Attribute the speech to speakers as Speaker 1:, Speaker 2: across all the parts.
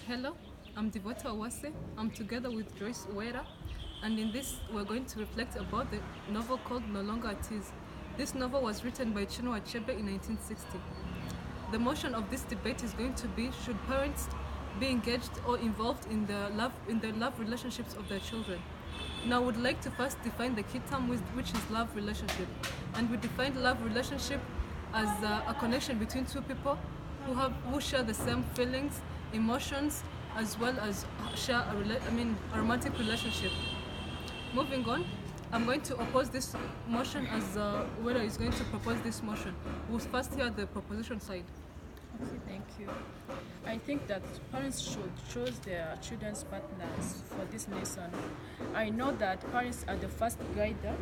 Speaker 1: Hello, I'm Devotha Wase. I'm together with Joyce and in this we're going to reflect about the novel called No Longer It Is. This novel was written by Chinua Achebe in 1960. The motion of this debate is going to be: should parents be engaged or involved in the love relationships of their children? Now, I would like to first define the key term, which is love relationship, and we define love relationship as a connection between two people who share the same feelings, emotions, as well as share a romantic relationship. Moving on, I'm going to oppose this motion as Wera is going to propose this motion. We'll first hear the proposition side.
Speaker 2: Okay, thank you. I think that parents should choose their children's partners for this lesson. I know that parents are the first guider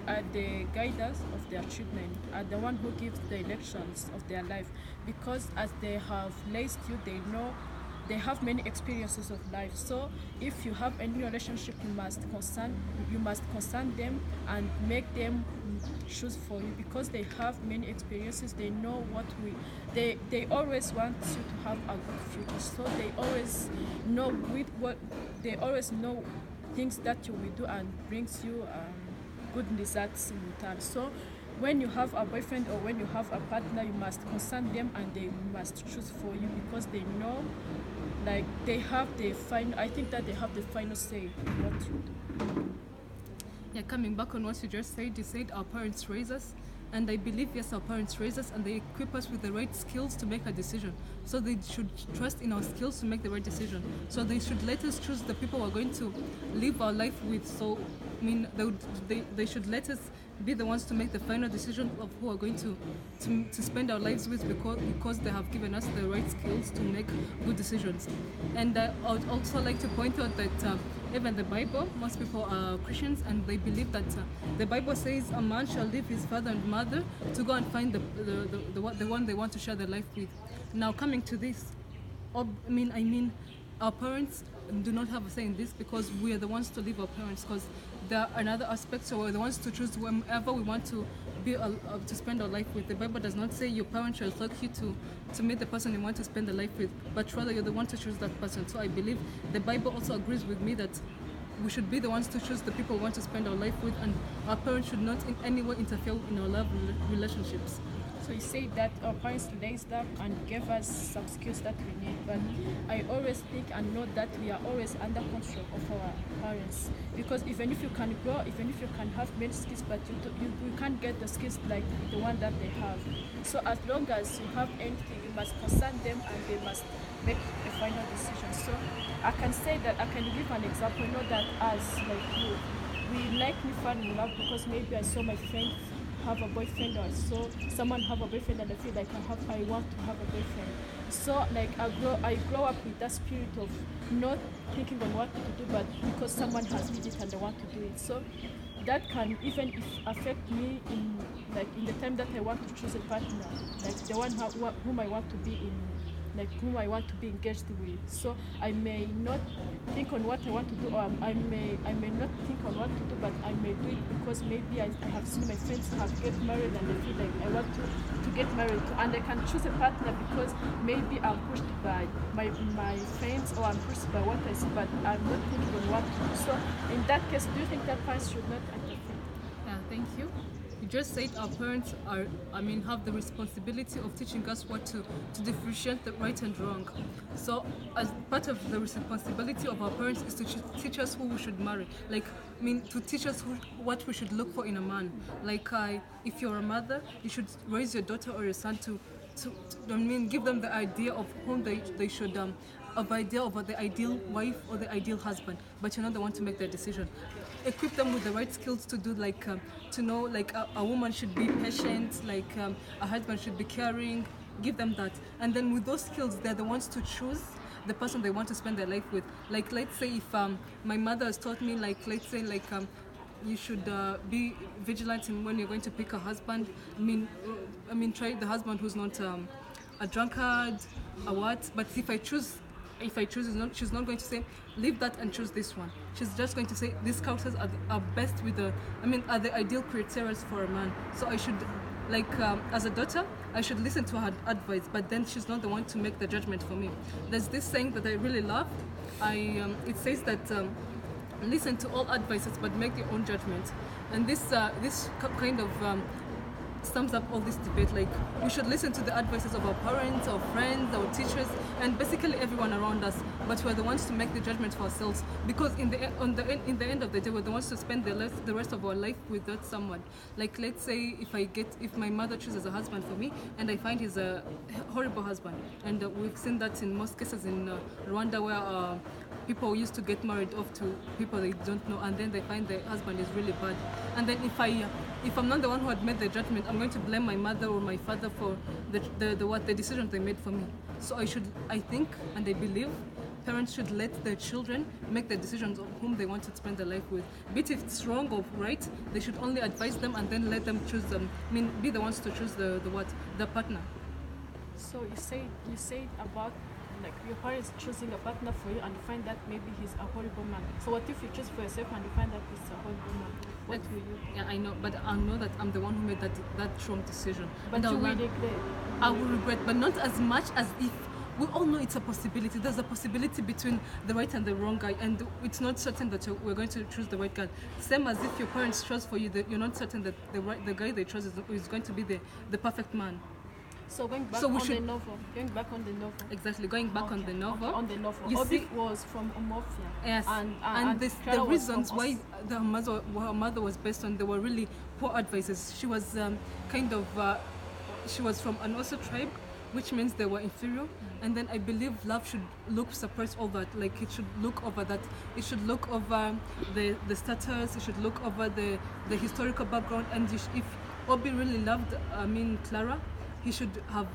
Speaker 2: are the guiders of their children, are the one who gives the directions of their life, because as they have raised you, they have many experiences of life. So if you have any relationship, you must concern them and make them choose for you, because they have many experiences. They know they always want you to have a good future. So they always know things that you will do and brings you good results in return. So when you have a boyfriend or when you have a partner, you must concern them and they must choose for you, because they know, like, I think that they have the final say in what you do.
Speaker 1: Yeah, coming back on what you said our parents raise us, and I believe, yes, our parents raise us and they equip us with the right skills to make a decision. So they should trust in our skills to make the right decision. So they should let us choose the people we're going to live our life with. So they should let us be the ones to make the final decision of who are going to spend our lives with, because they have given us the right skills to make good decisions. And I would also like to point out that even the Bible, most people are Christians and they believe that the Bible says a man shall leave his father and mother to go and find the one they want to share their life with. Now, coming to this, our parents do not have a say in this, because we are the ones to leave our parents, because there are another aspect, so we're the ones to choose whomever we want to spend our life with. The Bible does not say your parents shall take you to meet the person you want to spend the life with, but rather you're the one to choose that person. So I believe the Bible also agrees with me that we should be the ones to choose the people we want to spend our life with, and our parents should not in any way interfere in our love relationships.
Speaker 2: So you say that our parents raised up and gave us some skills that we need, but I always think and know that we are always under control of our parents, because even if you can have many skills, but you can't get the skills like the one that they have. So as long as you have anything, you must concern them and they must make a final decision. So I can give an example. You know that as like you, we like me fall in love because maybe I saw my friend have a boyfriend, or so someone have a boyfriend, and I feel like I want to have a boyfriend. So like I grow up with that spirit of not thinking on what to do, but because someone has did it and I want to do it. So that can even affect me in the time that I want to choose a partner, like the one whom I want to be in, like whom I want to be engaged with. So I may not think on what I want to do, or I may not think on what to do, but I may do it because maybe I have seen my friends have get married and I feel like I want to get married too. And I can choose a partner because maybe I'm pushed by my friends, or I'm pushed by what I see, but I'm not thinking on what to do. So in that case, do you think that parents should not interfere?
Speaker 1: Yeah, thank you. You just said our parents have the responsibility of teaching us what to differentiate the right and wrong. So as part of the responsibility of our parents is to teach us who we should marry. To teach us what we should look for in a man. If you're a mother, you should raise your daughter or your son to give them the idea of whom they should of idea of the ideal wife or the ideal husband, but you're not the one to make that decision. Equip them with the right skills to do, to know, a woman should be patient, a husband should be caring. Give them that, and then with those skills, they're the ones to choose the person they want to spend their life with. Let's say if my mother has taught me, you should be vigilant in when you're going to pick a husband. Try the husband who's not a drunkard, a what. But if I choose, she's not going to say leave that and choose this one. She's just going to say these characters are best with are the ideal criteria for a man. So I should like as a daughter, I should listen to her advice, but then she's not the one to make the judgment for me. There's this saying that I really love. It says that listen to all advices, but make your own judgment. And this kind of sums up all this debate. Like, we should listen to the advices of our parents, our friends, our teachers, and basically everyone around us, but we're the ones to make the judgment for ourselves, because in the end of the day, we're the ones to spend the rest of our life without someone. Like, let's say if my mother chooses a husband for me and I find he's a horrible husband, and we've seen that in most cases in Rwanda, where people used to get married off to people they don't know, and then they find the husband is really bad. And then if I'm not the one who had made the judgment, I'm going to blame my mother or my father for the decision they made for me. So I think and I believe parents should let their children make the decisions of whom they want to spend their life with. Be it if it's wrong or right, they should only advise them and then let them choose them. Be the ones to choose the partner.
Speaker 2: So you say about like your parents choosing a partner for you and you find that maybe he's a horrible man. So what if you choose for yourself and you find that he's a horrible man? What will you?
Speaker 1: Yeah, I know, but I know that I'm the one who made that wrong decision.
Speaker 2: But you will regret.
Speaker 1: I will regret, but not as much as if we all know it's a possibility. There's a possibility between the right and the wrong guy, and it's not certain that we're going to choose the right guy. Same as if your parents chose for you, that you're not certain that the guy they chose is going to be the perfect man.
Speaker 2: So going back on the novel.
Speaker 1: Exactly, going back on the novel.
Speaker 2: On the novel.
Speaker 1: You
Speaker 2: Obi was from Umofia.
Speaker 1: Yes, and the reasons why her mother was based on, they were really poor advices. She was she was from an Oso tribe, which means they were inferior. And then I believe love should suppress all that. Like, it should look over that. It should look over the status. It should look over the historical background. And if Obi really loved Clara, he should have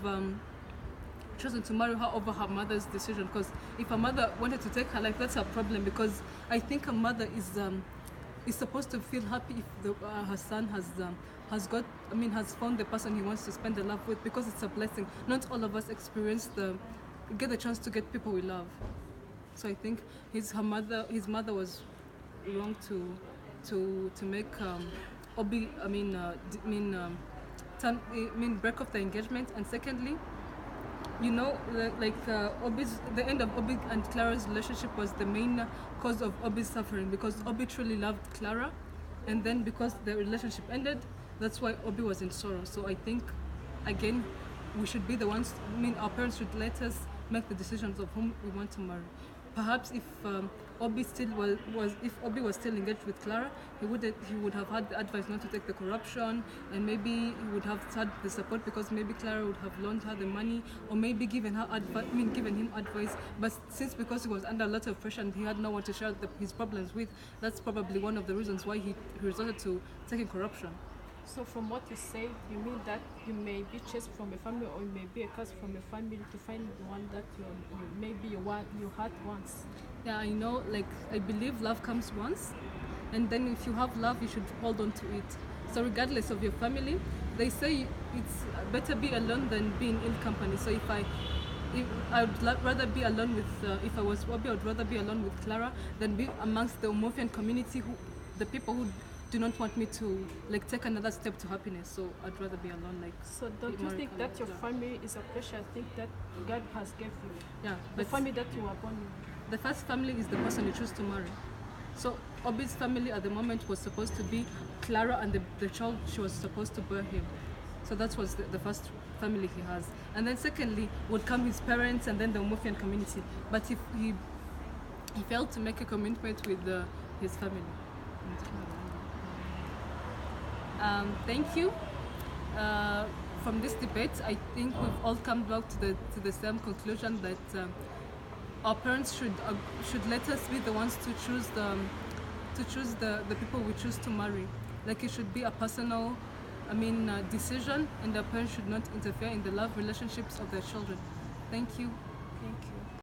Speaker 1: chosen to marry her over her mother's decision. Because if her mother wanted to take her life, that's her problem. Because I think a mother is supposed to feel happy if her son has found the person he wants to spend the life with, because it's a blessing. Not all of us get the chance to get people we love. So I think his mother was wrong to make Obi break off the engagement. And secondly, the end of Obi and Clara's relationship was the main cause of Obi's suffering, because Obi truly loved Clara, and then because the relationship ended, that's why Obi was in sorrow. So I think, again, we should be the ones. Our parents should let us make the decisions of whom we want to marry. Perhaps if Obi was still engaged with Clara, he would have had the advice not to take the corruption, and maybe he would have had the support, because maybe Clara would have loaned her the money, or maybe given him advice. But because he was under a lot of pressure and he had no one to share his problems with, that's probably one of the reasons why he resorted to taking corruption.
Speaker 2: So from what you say, you mean that you may be chased from a family, or you may be a curse from a family to find the one that you had once.
Speaker 1: Yeah, I know. Like, I believe love comes once, and then if you have love, you should hold on to it. So regardless of your family, they say it's better be alone than be in ill company. So if I would rather be alone with, if I was Obi, I would rather be alone with Clara than be amongst the Umofian community, the people who do not want me to take another step to happiness. So I'd rather be alone.
Speaker 2: So don't you think that your family is a pressure? I think that God has given you.
Speaker 1: Yeah,
Speaker 2: the family that you were born with.
Speaker 1: The first family is the person you choose to marry. So Obi's family at the moment was supposed to be Clara and the child she was supposed to bear him. So that was the first family he has. And then secondly would come his parents, and then the Umofian community. But if he failed to make a commitment with his family. Thank you. From this debate, I think we've all come back to the same conclusion that our parents should let us be the ones to choose the people we choose to marry. Like, it should be a personal, decision, and our parents should not interfere in the love relationships of their children. Thank you.
Speaker 2: Thank you.